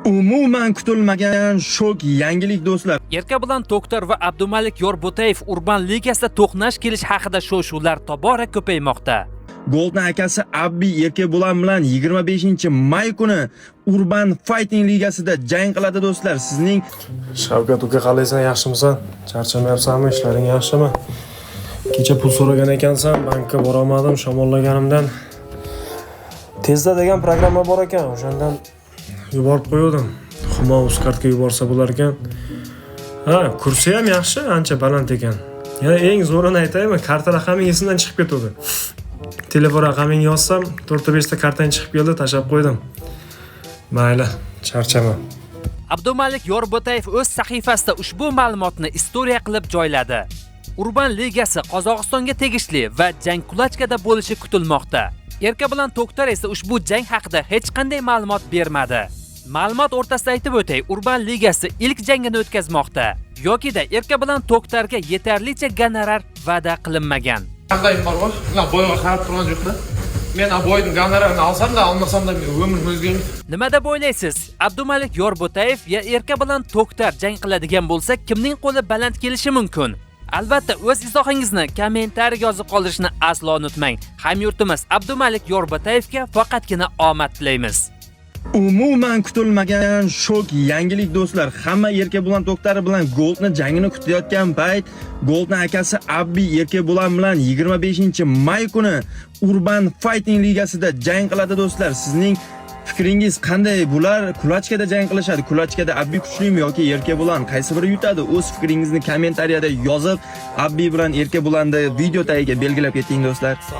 Umuman kutilmagan shok yangilik do'stlar. Erkabilan To'xtar va Abdumalik Yorbo'tayev Urban Ligasida to'qnash kelish haqida shov-shuvlar tobora ko'paymoqda. Goldning akasi Abbi Erkabo'lan bilan 25-may kuni Urban Fighting Ligasida jang qiladi do'stlar. Sizning Shavkat uka qalaysan, yaxshimisan? Charchamayapsanmi? Ishlaring yaxshimi? Kecha pul so'ragan ekansan, bankka bora olmadim, shamollaganimdan. Tezda degan programma bor ekan, o'shandan yuborib qo'ydim. Humo Uzkartga yuborsa bo'lar ekan. Ha, kursi ham yaxshi, ancha baland ekan. Yana eng zo'rini aytaymi, karta raqaming esimdan chiqib ketdi. Telefon raqamingni yozsam, 4-5 ta kartang chiqib keldi, tashab qo'ydim. Mayli, charchama. Abdumalik Yorbo'tayev o'z sahifasida ushbu ma'lumotni istoriya qilib joyladi. Urban Ligasi Qozog'istonga tegishli va jang Kulachkada bo'lishi kutilmoqda. Erkabilan To'xtar esa ushbu jang haqida hech qanday ma'lumot bermadi. Ma'lumot o'rtasida aytib o'tay, Urban Ligasi ilk jangini o'tkazmoqda. Yoki-da Erkabilan To'xtarga yetarlicha gonorar va'da qilinmagan. Qanday bor? Ular boyga qarab turgan yo'qda. Men boyning gonorarini olsam-da, olmasam-da o'zim o'zgarmaydi. Nima deb o'ylaysiz? Abdumalik Yorbo'tayev ya Erkabilan To'xtar jang qiladigan bo'lsa, kimning qo'li baland kelishi mumkin? Albatta, o'z izohingizni kommentariyaga yozib qoldirishni aslo unutmang. Hamyurtimiz Abdumalik Yorbo'tayevga faqatgina omad tilaymiz. umuman kutilmagan shok yangilik do'stlar. Hamma Erkabo'lan To'xtar bilan Goldni jangini kutayotgan payt, Goldning akasi Abbi Erkabo'lan bilan 25-may kuni Urban Fighting Ligasida jang qiladi do'stlar. Sizning fikringiz qanday? Bular Kulachkada jang qilishadi. Kulachkada Abbi kuchlimi yoki Erkabo'lan qaysi biri yutadi? O'z fikringizni kommentariyada yozib, Abbi bilan Erkabo'lanni video tagiga belgilab keting do'stlar.